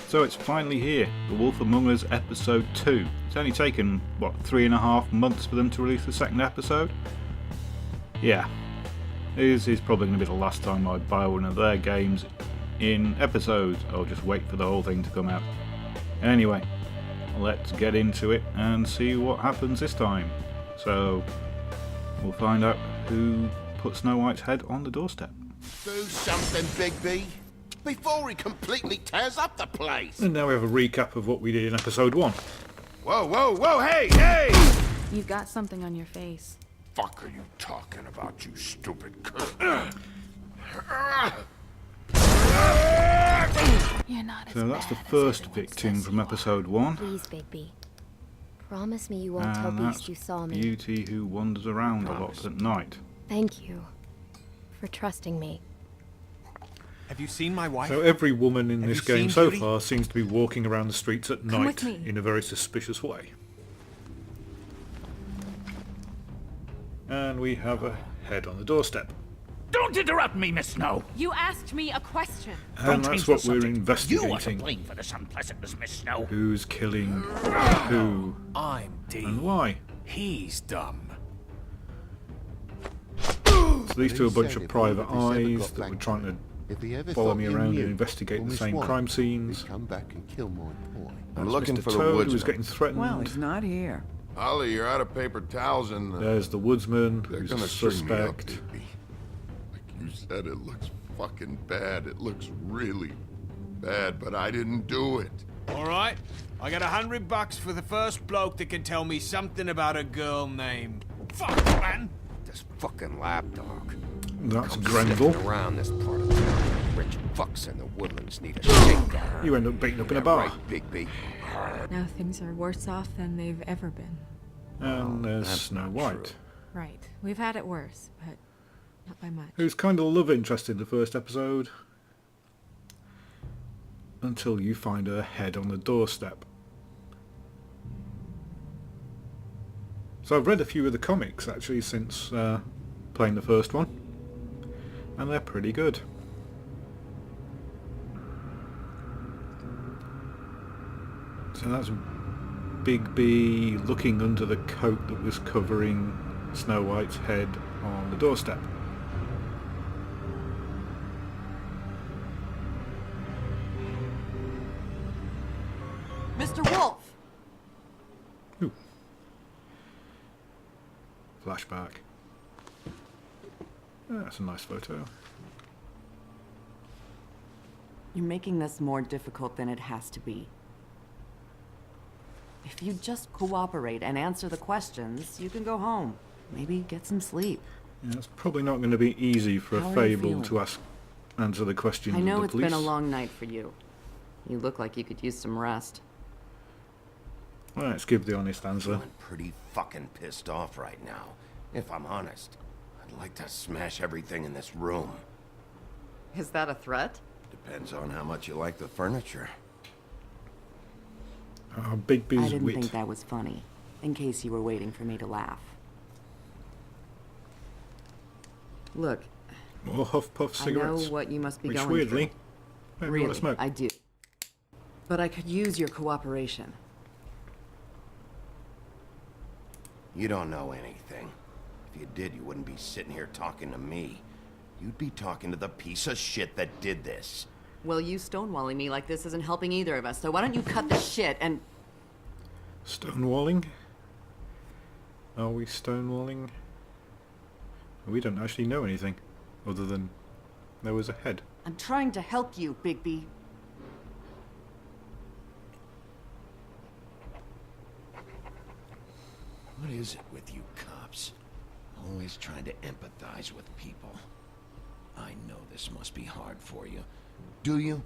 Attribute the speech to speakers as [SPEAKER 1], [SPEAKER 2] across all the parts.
[SPEAKER 1] So it's finally here, The Wolf Among Us Episode 2. It's only taken, 3.5 months for them to release the second episode? Yeah, this is probably going to be the last time I buy one of their games in episodes. I'll just wait for the whole thing to come out. Anyway, let's get into it and see what happens this time. So, we'll find out who put Snow White's head on the doorstep.
[SPEAKER 2] Do something, Big B, before he completely tears up the place.
[SPEAKER 1] And now we have a recap of what we did in episode 1.
[SPEAKER 2] Whoa, whoa, whoa, hey!
[SPEAKER 3] You've got something on your face.
[SPEAKER 2] Fuck are you talking about, you stupid cunt?
[SPEAKER 3] You're not as
[SPEAKER 1] So that's the
[SPEAKER 3] bad as
[SPEAKER 1] first
[SPEAKER 3] everyone
[SPEAKER 1] victim
[SPEAKER 3] says
[SPEAKER 1] from
[SPEAKER 3] you are.
[SPEAKER 1] episode 1.
[SPEAKER 4] Please, Bigby. Promise me you won't tell
[SPEAKER 1] And
[SPEAKER 4] Beast
[SPEAKER 1] that's
[SPEAKER 4] you saw me.
[SPEAKER 1] Beauty, who wanders around a lot at night.
[SPEAKER 4] Thank you for trusting me.
[SPEAKER 5] Have you seen my wife?
[SPEAKER 1] So every woman in
[SPEAKER 5] Have
[SPEAKER 1] this
[SPEAKER 5] you
[SPEAKER 1] game
[SPEAKER 5] seen
[SPEAKER 1] so
[SPEAKER 5] Beauty?
[SPEAKER 1] far seems to be walking around the streets at
[SPEAKER 3] Come
[SPEAKER 1] night
[SPEAKER 3] with me.
[SPEAKER 1] in a very suspicious way. And we have a head on the doorstep.
[SPEAKER 6] Don't interrupt me, Miss Snow.
[SPEAKER 3] You asked me a question.
[SPEAKER 1] And
[SPEAKER 6] Don't
[SPEAKER 1] that's
[SPEAKER 6] change the
[SPEAKER 1] what we're
[SPEAKER 6] subject. You are to
[SPEAKER 1] investigating.
[SPEAKER 6] blame for this unpleasantness, Miss Snow.
[SPEAKER 1] Who's killing who
[SPEAKER 5] I'm D.
[SPEAKER 1] and why.
[SPEAKER 5] He's dumb.
[SPEAKER 1] So these two are a bunch of private eyes that were trying to follow me around and investigate the same crime scenes.
[SPEAKER 7] Come back and kill my boy.
[SPEAKER 2] I'm
[SPEAKER 1] That's
[SPEAKER 2] looking
[SPEAKER 1] Mr.
[SPEAKER 2] for the
[SPEAKER 1] Toad,
[SPEAKER 2] woodsman.
[SPEAKER 1] who's getting threatened.
[SPEAKER 8] Well, he's not here.
[SPEAKER 2] Holly, you're out of paper towels and
[SPEAKER 1] There's the woodsman,
[SPEAKER 2] they're
[SPEAKER 1] who's
[SPEAKER 2] gonna
[SPEAKER 1] a
[SPEAKER 2] string me up,
[SPEAKER 1] suspect.
[SPEAKER 2] Bigby. Like you said, it looks fucking bad. It looks really bad, but I didn't do it.
[SPEAKER 5] All right, I got $100 for the first bloke that can tell me something about a girl named. Fuck, man.
[SPEAKER 9] This fucking lapdog.
[SPEAKER 1] That's
[SPEAKER 9] Come
[SPEAKER 1] Grenville.
[SPEAKER 9] sniffing around this part of town. Rich fucks in the woodlands need a shakedown.
[SPEAKER 1] You end up beaten up in a
[SPEAKER 9] Yeah,
[SPEAKER 1] bar.
[SPEAKER 9] right, Bigby.
[SPEAKER 3] Now things are worse off than they've ever been.
[SPEAKER 1] And there's
[SPEAKER 9] that's
[SPEAKER 1] Snow
[SPEAKER 9] not
[SPEAKER 1] White,
[SPEAKER 9] true.
[SPEAKER 3] Right. We've had it worse, but not by much.
[SPEAKER 1] who's kind of the love interest in the first episode. Until you find her head on the doorstep. So I've read a few of the comics actually since playing the first one. And they're pretty good. So that's Big B looking under the coat that was covering Snow White's head on the doorstep.
[SPEAKER 8] Mr. Wolf!
[SPEAKER 1] Ooh. Flashback. That's a nice photo.
[SPEAKER 8] You're making this more difficult than it has to be. If you just cooperate and answer the questions, you can go home. Maybe get some sleep.
[SPEAKER 1] Yeah, it's probably not going to be easy for
[SPEAKER 8] How
[SPEAKER 1] a
[SPEAKER 8] are you
[SPEAKER 1] fable to
[SPEAKER 8] feeling?
[SPEAKER 1] answer the questions
[SPEAKER 8] I know
[SPEAKER 1] of the
[SPEAKER 8] it's
[SPEAKER 1] police.
[SPEAKER 8] been a long night for you. You look like you could use some rest.
[SPEAKER 1] Well, let's give the honest answer.
[SPEAKER 9] I'm pretty fucking pissed off right now. If I'm honest, I'd like to smash everything in this room.
[SPEAKER 8] Is that a threat?
[SPEAKER 9] Depends on how much you like the furniture.
[SPEAKER 1] Big
[SPEAKER 8] I
[SPEAKER 1] B's
[SPEAKER 8] didn't
[SPEAKER 1] wit.
[SPEAKER 8] think that was funny, in case you were waiting for me to laugh. Look,
[SPEAKER 1] More Huff Puff
[SPEAKER 8] I
[SPEAKER 1] cigarettes.
[SPEAKER 8] know what you must be
[SPEAKER 1] Which
[SPEAKER 8] going
[SPEAKER 1] weirdly,
[SPEAKER 8] through.
[SPEAKER 1] maybe you
[SPEAKER 8] Really,
[SPEAKER 1] want to smoke.
[SPEAKER 8] I do. But I could use your cooperation.
[SPEAKER 9] You don't know anything. If you did, you wouldn't be sitting here talking to me. You'd be talking to the piece of shit that did this.
[SPEAKER 8] Well, you stonewalling me like this isn't helping either of us, so why don't you cut the shit and...
[SPEAKER 1] Stonewalling? Are we stonewalling? We don't actually know anything, other than there was a head.
[SPEAKER 8] I'm trying to help you, Bigby.
[SPEAKER 9] What is it with you cops? Always trying to empathize with people. I know this must be hard for you. Do you?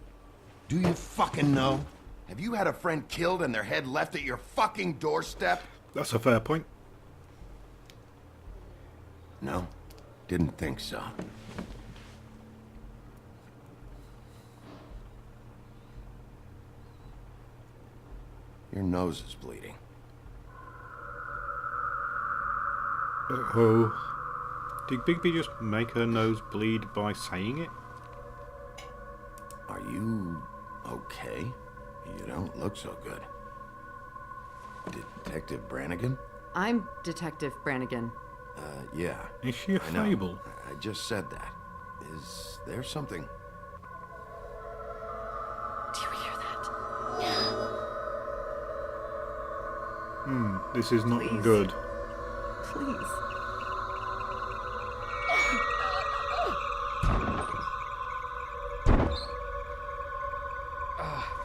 [SPEAKER 9] Do you fucking know? Have you had a friend killed and their head left at your fucking doorstep?
[SPEAKER 1] That's a fair point.
[SPEAKER 9] No, didn't think so. Your nose is bleeding.
[SPEAKER 1] Uh-oh. Did Big B just make her nose bleed by saying it?
[SPEAKER 9] Are you okay? You don't look so good. Detective Brannigan?
[SPEAKER 8] I'm Detective Brannigan.
[SPEAKER 9] Yeah.
[SPEAKER 1] Is she a
[SPEAKER 9] I know.
[SPEAKER 1] fable?
[SPEAKER 9] I just said that. Is there something?
[SPEAKER 8] Do you hear that?
[SPEAKER 1] This is not
[SPEAKER 8] Please.
[SPEAKER 1] good.
[SPEAKER 8] Please.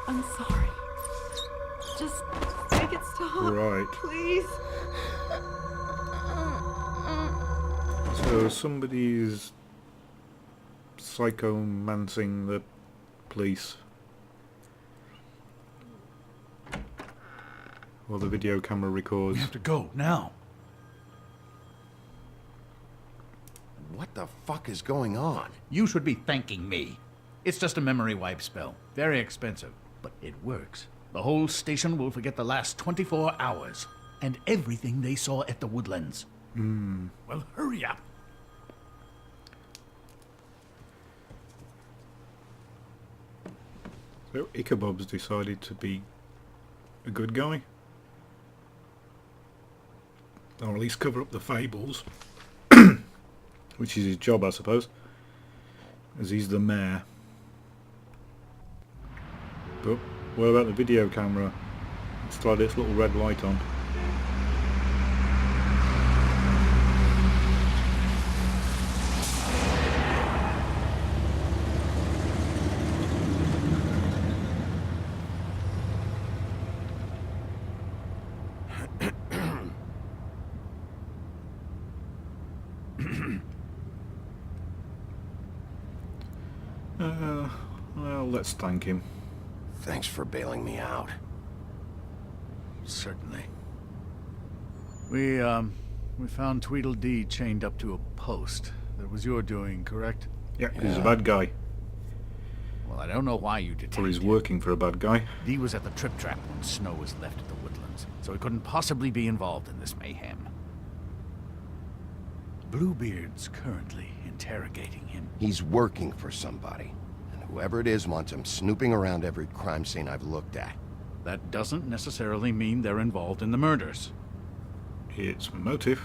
[SPEAKER 8] I'm sorry. Just make it stop.
[SPEAKER 1] Right.
[SPEAKER 8] Please.
[SPEAKER 1] So somebody's psychomancing the police. While the video camera records.
[SPEAKER 6] We have to go now.
[SPEAKER 9] What the fuck is going on?
[SPEAKER 6] You should be thanking me. It's just a memory wipe spell. Very expensive, but it works. The whole station will forget the last 24 hours and everything they saw at the Woodlands. Well, hurry up.
[SPEAKER 1] So Ichabod's decided to be a good guy. Or at least cover up the fables. Which is his job, I suppose. As he's the mayor. But what about the video camera? Let's try this little red light on. Well, let's thank him.
[SPEAKER 9] Thanks for bailing me out.
[SPEAKER 6] Certainly. We found Tweedledee chained up to a post. That was your doing, correct?
[SPEAKER 1] Yeah, he's a bad guy.
[SPEAKER 6] Well, I don't know why you detained
[SPEAKER 1] Or he's
[SPEAKER 6] him.
[SPEAKER 1] working for a bad guy.
[SPEAKER 6] Dee was at the Trip Trap when Snow was left at the Woodlands, so he couldn't possibly be involved in this mayhem. Bluebeard's currently interrogating him.
[SPEAKER 7] He's working for somebody. And whoever it is wants him snooping around every crime scene I've looked at.
[SPEAKER 6] That doesn't necessarily mean they're involved in the murders.
[SPEAKER 1] It's motive.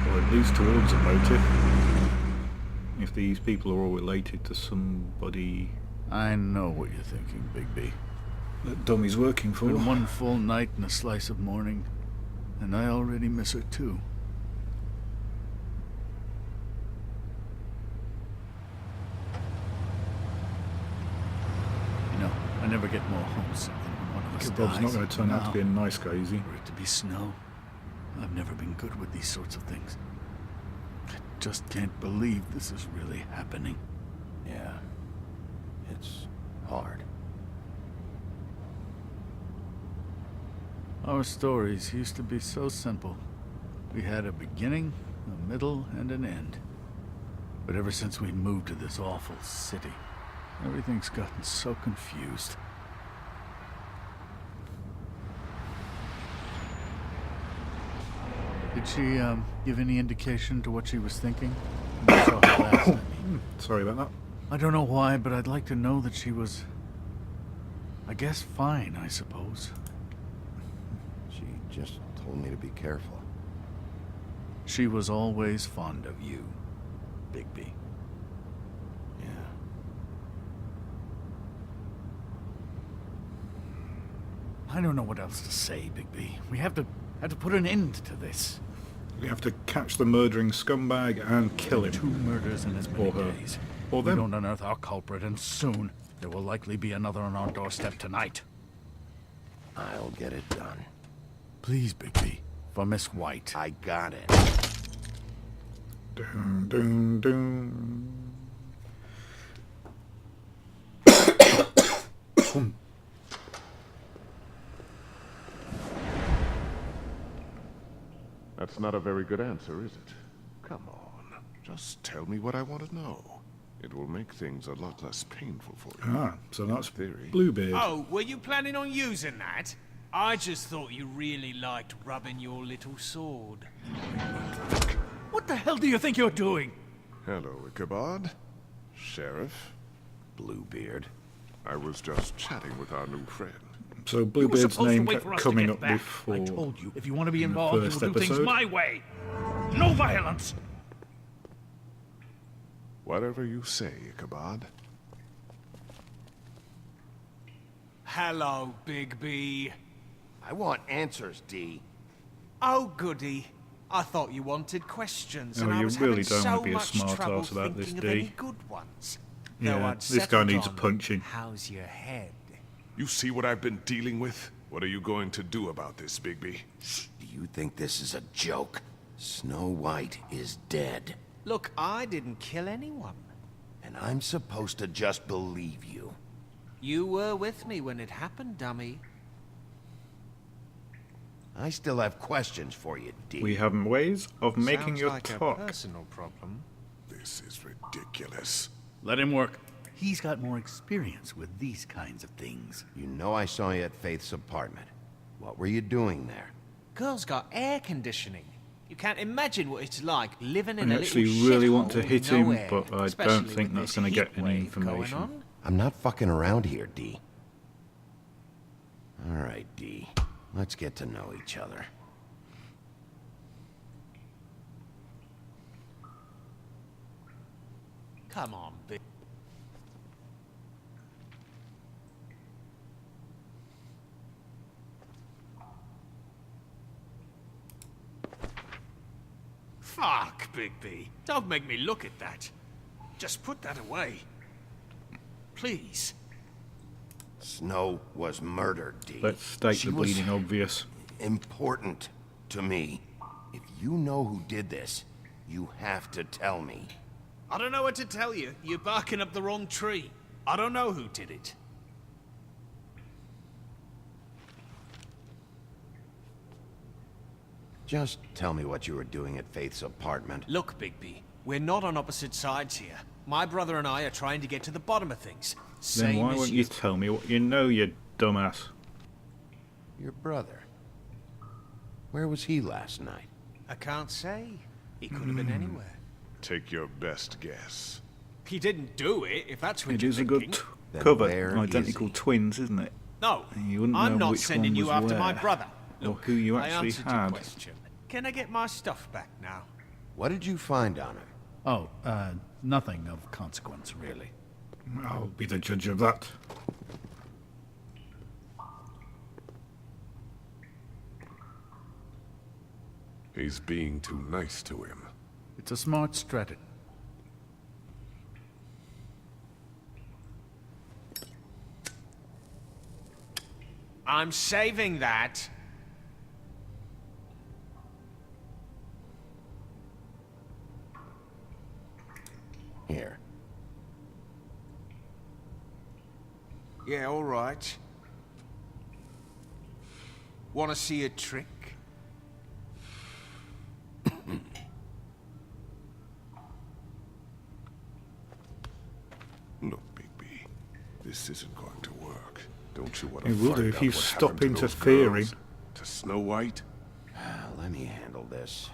[SPEAKER 1] Or at least towards a motive. If these people are all related to somebody
[SPEAKER 6] I know what you're thinking, Bigby.
[SPEAKER 1] that Dummy's working for.
[SPEAKER 6] Been one full night and a slice of morning, and I already miss her too. You know, I never get more homesick than when one of us
[SPEAKER 1] Bob's not
[SPEAKER 6] dies.
[SPEAKER 1] going to turn out to be a
[SPEAKER 6] Now,
[SPEAKER 1] nice guy, is he?
[SPEAKER 6] for it to be Snow, I've never been good with these sorts of things. I just can't believe this is really happening.
[SPEAKER 9] Yeah. It's hard.
[SPEAKER 6] Our stories used to be so simple. We had a beginning, a middle, and an end. But ever since we moved to this awful city, everything's gotten so confused. Did she, give any indication to what she was thinking? When you saw her last night?
[SPEAKER 1] Sorry about that.
[SPEAKER 6] I don't know why, but I'd like to know that she was, I guess, fine, I suppose.
[SPEAKER 7] She just told me to be careful.
[SPEAKER 6] She was always fond of you, Bigby.
[SPEAKER 9] Yeah.
[SPEAKER 6] I don't know what else to say, Bigby. We have to put an end to this.
[SPEAKER 1] We have to catch the murdering scumbag and kill him.
[SPEAKER 6] 2 murders in as many
[SPEAKER 1] Or her.
[SPEAKER 6] days.
[SPEAKER 1] Or
[SPEAKER 6] We
[SPEAKER 1] them.
[SPEAKER 6] don't unearth our culprit, and soon there will likely be another on our doorstep tonight.
[SPEAKER 7] I'll get it done.
[SPEAKER 6] Please, Bigby, for Miss White.
[SPEAKER 7] I got it.
[SPEAKER 1] Dun, dun, dun.
[SPEAKER 2] That's not a very good answer, is it? Come on. Just tell me what I want to know. It will make things a lot less painful for you.
[SPEAKER 1] Ah, so that's
[SPEAKER 2] Theory.
[SPEAKER 1] Bluebeard.
[SPEAKER 5] Oh, were you planning on using that? I just thought you really liked rubbing your little sword.
[SPEAKER 6] What the hell do you think you're doing?
[SPEAKER 2] Hello, Ichabod. Sheriff.
[SPEAKER 7] Bluebeard.
[SPEAKER 2] I was just chatting with our new friend.
[SPEAKER 1] So
[SPEAKER 6] You were
[SPEAKER 1] Bluebeard's
[SPEAKER 6] supposed to
[SPEAKER 1] name
[SPEAKER 6] wait
[SPEAKER 1] kept
[SPEAKER 6] for us to
[SPEAKER 1] coming
[SPEAKER 6] get
[SPEAKER 1] up
[SPEAKER 6] back.
[SPEAKER 1] before.
[SPEAKER 6] I told you, if you want to be
[SPEAKER 1] in the
[SPEAKER 6] involved, you
[SPEAKER 1] first
[SPEAKER 6] will do things
[SPEAKER 1] episode.
[SPEAKER 6] my way. No violence.
[SPEAKER 2] Whatever you say, Ichabod.
[SPEAKER 5] Hello, Big B.
[SPEAKER 7] I want answers, D.
[SPEAKER 5] Oh, goody. I thought you wanted questions,
[SPEAKER 1] Oh,
[SPEAKER 5] and I
[SPEAKER 1] you
[SPEAKER 5] was
[SPEAKER 1] really
[SPEAKER 5] having
[SPEAKER 1] don't
[SPEAKER 5] so
[SPEAKER 1] want to be a
[SPEAKER 5] much
[SPEAKER 1] smart
[SPEAKER 5] trouble
[SPEAKER 1] ass about this,
[SPEAKER 5] thinking of
[SPEAKER 1] D.
[SPEAKER 5] any good ones. Though
[SPEAKER 1] Yeah,
[SPEAKER 5] I'd
[SPEAKER 1] this guy
[SPEAKER 5] settled
[SPEAKER 1] needs a
[SPEAKER 5] on,
[SPEAKER 1] punching.
[SPEAKER 5] How's your head?
[SPEAKER 2] You see what I've been dealing with? What are you going to do about this, Bigby?
[SPEAKER 7] Do you think this is a joke? Snow White is dead.
[SPEAKER 5] Look, I didn't kill anyone.
[SPEAKER 7] And I'm supposed to just believe you.
[SPEAKER 5] You were with me when it happened, dummy.
[SPEAKER 7] I still have questions for you, D.
[SPEAKER 1] We have ways of making
[SPEAKER 5] Sounds
[SPEAKER 1] you
[SPEAKER 5] like
[SPEAKER 1] talk.
[SPEAKER 5] a personal problem.
[SPEAKER 2] This is ridiculous.
[SPEAKER 6] Let him work. He's got more experience with these kinds of things.
[SPEAKER 7] You know I saw you at Faith's apartment. What were you doing there?
[SPEAKER 5] Girl's got air conditioning. You can't imagine what it's like living
[SPEAKER 1] I
[SPEAKER 5] in a
[SPEAKER 1] actually
[SPEAKER 5] little
[SPEAKER 1] really want to
[SPEAKER 5] shithole
[SPEAKER 1] hit
[SPEAKER 5] with no
[SPEAKER 1] him,
[SPEAKER 5] air,
[SPEAKER 1] but I
[SPEAKER 5] especially
[SPEAKER 1] don't think
[SPEAKER 5] with
[SPEAKER 1] that's
[SPEAKER 5] this
[SPEAKER 1] going to get
[SPEAKER 5] heat
[SPEAKER 1] any
[SPEAKER 5] wave going
[SPEAKER 1] information.
[SPEAKER 5] on.
[SPEAKER 7] I'm not fucking around here, D. All right, D. Let's get to know each other.
[SPEAKER 5] Come on, Big. Fuck, Bigby. Don't make me look at that. Just put that away. Please.
[SPEAKER 7] Snow was murdered, D.
[SPEAKER 1] Let's state
[SPEAKER 7] She
[SPEAKER 1] the
[SPEAKER 7] was
[SPEAKER 1] bleeding obvious.
[SPEAKER 7] important to me. If you know who did this, you have to tell me.
[SPEAKER 5] I don't know what to tell you. You're barking up the wrong tree. I don't know who did it.
[SPEAKER 7] Just tell me what you were doing at Faith's apartment.
[SPEAKER 5] Look, Bigby, we're not on opposite sides here. My brother and I are trying to get to the bottom of things.
[SPEAKER 1] Then
[SPEAKER 5] Same
[SPEAKER 1] why
[SPEAKER 5] as
[SPEAKER 1] won't you tell me what you know, you dumbass?
[SPEAKER 7] Your brother. Where was he last night?
[SPEAKER 5] I can't say. He could have been anywhere.
[SPEAKER 2] Take your best guess.
[SPEAKER 5] He didn't do it, if that's what
[SPEAKER 1] It
[SPEAKER 5] you're
[SPEAKER 1] is a good
[SPEAKER 5] thinking.
[SPEAKER 7] Then
[SPEAKER 1] cover.
[SPEAKER 7] where
[SPEAKER 1] Identical
[SPEAKER 7] is he?
[SPEAKER 1] twins, isn't it?
[SPEAKER 5] No,
[SPEAKER 1] You wouldn't
[SPEAKER 5] I'm
[SPEAKER 1] know
[SPEAKER 5] not
[SPEAKER 1] which
[SPEAKER 5] sending
[SPEAKER 1] one
[SPEAKER 5] you
[SPEAKER 1] was
[SPEAKER 5] after my
[SPEAKER 1] where,
[SPEAKER 5] brother.
[SPEAKER 1] or
[SPEAKER 5] Look,
[SPEAKER 1] who you
[SPEAKER 5] I
[SPEAKER 1] actually
[SPEAKER 5] answered your
[SPEAKER 1] had.
[SPEAKER 5] question. Can I get my stuff back now?
[SPEAKER 7] What did you find on him?
[SPEAKER 6] Oh, nothing of consequence, really.
[SPEAKER 1] I'll be the judge of that.
[SPEAKER 2] He's being too nice to him.
[SPEAKER 6] It's a smart strategy.
[SPEAKER 5] I'm saving that.
[SPEAKER 7] Here.
[SPEAKER 5] Yeah, all right. Want to see a trick?
[SPEAKER 2] Look, Bigby, this isn't going to work. Don't you want to
[SPEAKER 1] It will do
[SPEAKER 2] find
[SPEAKER 1] if
[SPEAKER 2] out
[SPEAKER 1] you
[SPEAKER 2] what
[SPEAKER 1] stop
[SPEAKER 2] happened to those
[SPEAKER 1] interfering.
[SPEAKER 2] girls? To Snow White?
[SPEAKER 7] Let me handle this.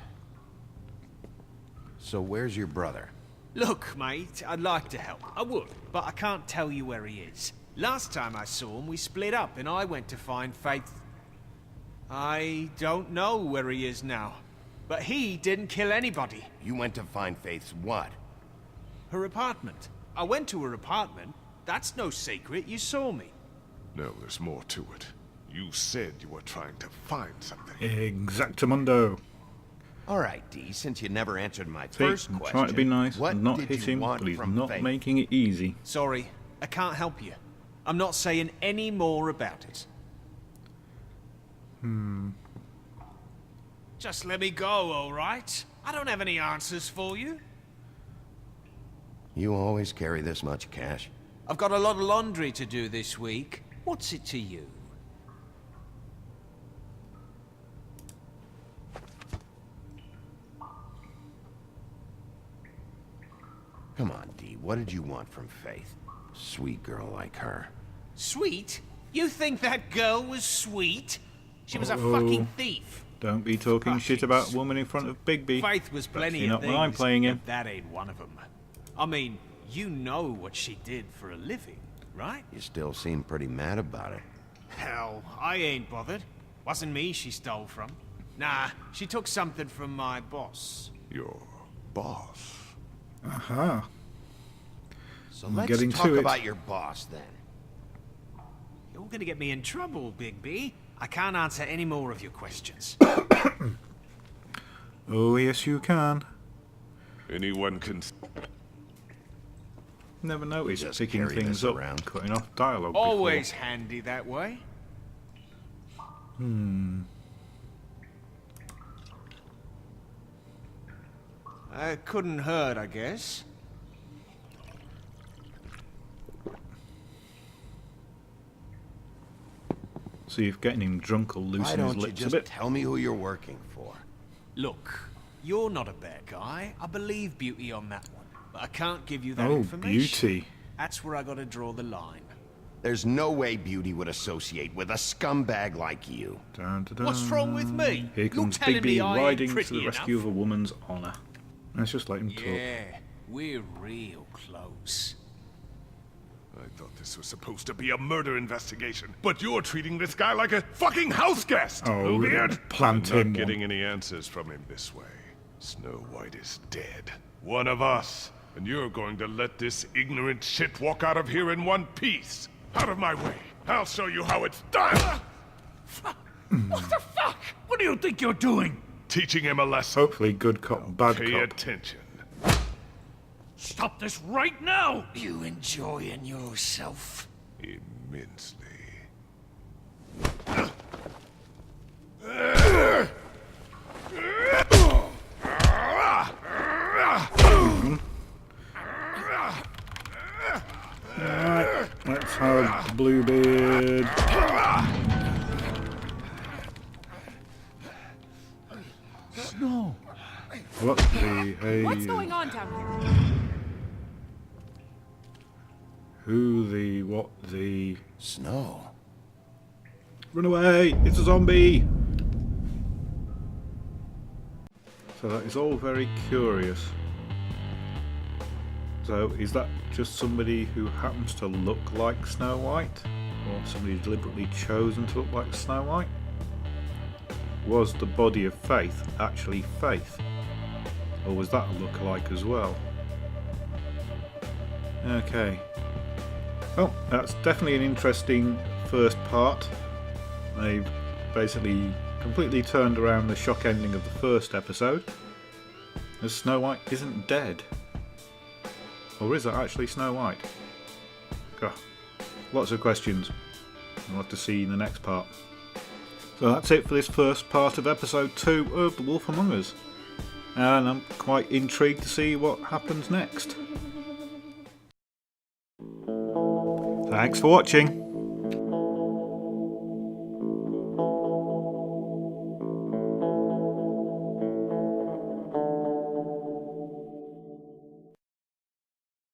[SPEAKER 7] So where's your brother?
[SPEAKER 5] Look, mate, I'd like to help. I would, but I can't tell you where he is. Last time I saw him, we split up and I went to find Faith. I don't know where he is now. But he didn't kill anybody.
[SPEAKER 7] You went to find Faith's what?
[SPEAKER 5] Her apartment. I went to her apartment. That's no secret. You saw me.
[SPEAKER 2] No, there's more to it. You said you were trying to find something.
[SPEAKER 1] Exactamundo.
[SPEAKER 7] All right, D, since you never answered my
[SPEAKER 1] See,
[SPEAKER 7] first
[SPEAKER 1] I'm
[SPEAKER 7] question.
[SPEAKER 1] trying to be nice
[SPEAKER 7] what
[SPEAKER 1] and not
[SPEAKER 7] did
[SPEAKER 1] hit
[SPEAKER 7] you
[SPEAKER 1] him,
[SPEAKER 7] want
[SPEAKER 1] but he's
[SPEAKER 7] from
[SPEAKER 1] not
[SPEAKER 7] Faith?
[SPEAKER 1] making it easy.
[SPEAKER 5] Sorry, I can't help you. I'm not saying any more about it. Just let me go, all right? I don't have any answers for you.
[SPEAKER 7] You always carry this much cash?
[SPEAKER 5] I've got a lot of laundry to do this week. What's it to you?
[SPEAKER 7] Come on, D, what did you want from Faith? Sweet girl like her.
[SPEAKER 5] Sweet? You think that girl was sweet? She was a
[SPEAKER 1] Uh-oh.
[SPEAKER 5] fucking thief.
[SPEAKER 1] Don't be talking shit about a woman in front of Bigby.
[SPEAKER 5] Faith was plenty
[SPEAKER 1] Not
[SPEAKER 5] of things,
[SPEAKER 1] what I'm playing in.
[SPEAKER 5] but that ain't one of them. I mean, you know what she did for a living, right?
[SPEAKER 7] You still seem pretty mad about it.
[SPEAKER 5] Hell, I ain't bothered. Wasn't me she stole from. Nah, she took something from my boss.
[SPEAKER 2] Your boss?
[SPEAKER 1] Aha.
[SPEAKER 7] So
[SPEAKER 1] I'm
[SPEAKER 7] let's
[SPEAKER 1] getting
[SPEAKER 7] talk
[SPEAKER 1] to it.
[SPEAKER 7] about your boss then.
[SPEAKER 5] You're gonna get me in trouble, Big B. I can't answer any more of your questions.
[SPEAKER 1] Oh, yes you can.
[SPEAKER 2] Anyone can...
[SPEAKER 1] Never noticed
[SPEAKER 7] Just
[SPEAKER 1] picking
[SPEAKER 7] carry
[SPEAKER 1] things
[SPEAKER 7] this
[SPEAKER 1] up,
[SPEAKER 7] around.
[SPEAKER 1] cutting off dialogue
[SPEAKER 5] Always handy that way. Couldn't hurt, I guess.
[SPEAKER 1] See if getting him drunk will
[SPEAKER 7] Why
[SPEAKER 1] loosen his
[SPEAKER 7] don't you
[SPEAKER 1] lips a
[SPEAKER 7] just
[SPEAKER 1] bit.
[SPEAKER 7] tell me who you're working for?
[SPEAKER 5] Look, you're not a bad guy. I believe Beauty on that one. But I can't give you that
[SPEAKER 1] Oh,
[SPEAKER 5] information.
[SPEAKER 1] Beauty.
[SPEAKER 5] That's where I gotta draw the line.
[SPEAKER 7] There's no way Beauty would associate with a scumbag like you.
[SPEAKER 1] Dun, dun, dun.
[SPEAKER 5] What's wrong with me?
[SPEAKER 1] Here
[SPEAKER 5] You're
[SPEAKER 1] comes
[SPEAKER 5] telling
[SPEAKER 1] Big
[SPEAKER 5] me
[SPEAKER 1] B
[SPEAKER 5] I ain't
[SPEAKER 1] riding to
[SPEAKER 5] pretty
[SPEAKER 1] the rescue
[SPEAKER 5] enough?
[SPEAKER 1] of a woman's honour. Let's just let him talk.
[SPEAKER 5] Yeah, we're real close.
[SPEAKER 2] I thought this was supposed to be a murder investigation, but you're treating this guy like a fucking house guest!
[SPEAKER 1] Oh,
[SPEAKER 2] Bluebeard!
[SPEAKER 1] plant
[SPEAKER 2] I'm
[SPEAKER 1] him
[SPEAKER 2] not
[SPEAKER 1] one.
[SPEAKER 2] getting any answers from him this way. Snow White is dead. One of us. And you're going to let this ignorant shit walk out of here in one piece. Out of my way. I'll show you how it's done!
[SPEAKER 6] What the fuck? What do you think you're doing?
[SPEAKER 2] Teaching him a lesson.
[SPEAKER 1] Hopefully good cop, bad
[SPEAKER 2] Pay
[SPEAKER 1] cop.
[SPEAKER 2] attention.
[SPEAKER 6] Stop this right now!
[SPEAKER 9] You enjoying yourself?
[SPEAKER 2] Immensely.
[SPEAKER 1] Alright, let's have Bluebeard.
[SPEAKER 6] Snow.
[SPEAKER 1] What the hey?
[SPEAKER 3] What's going on down here?
[SPEAKER 1] Who the what the?
[SPEAKER 7] Snow?
[SPEAKER 1] Run away! It's a zombie! So that is all very curious. So is that just somebody who happens to look like Snow White? Or somebody deliberately chosen to look like Snow White? Was the body of Faith actually Faith? Or was that a look-alike as well? Okay. Well, that's definitely an interesting first part. They've basically completely turned around the shock ending of the first episode, as Snow White isn't dead. Or is that actually Snow White? God, lots of questions. We'll have to see in the next part. So that's it for this first part of episode 2 of The Wolf Among Us. And I'm quite intrigued to see what happens next. Thanks for watching.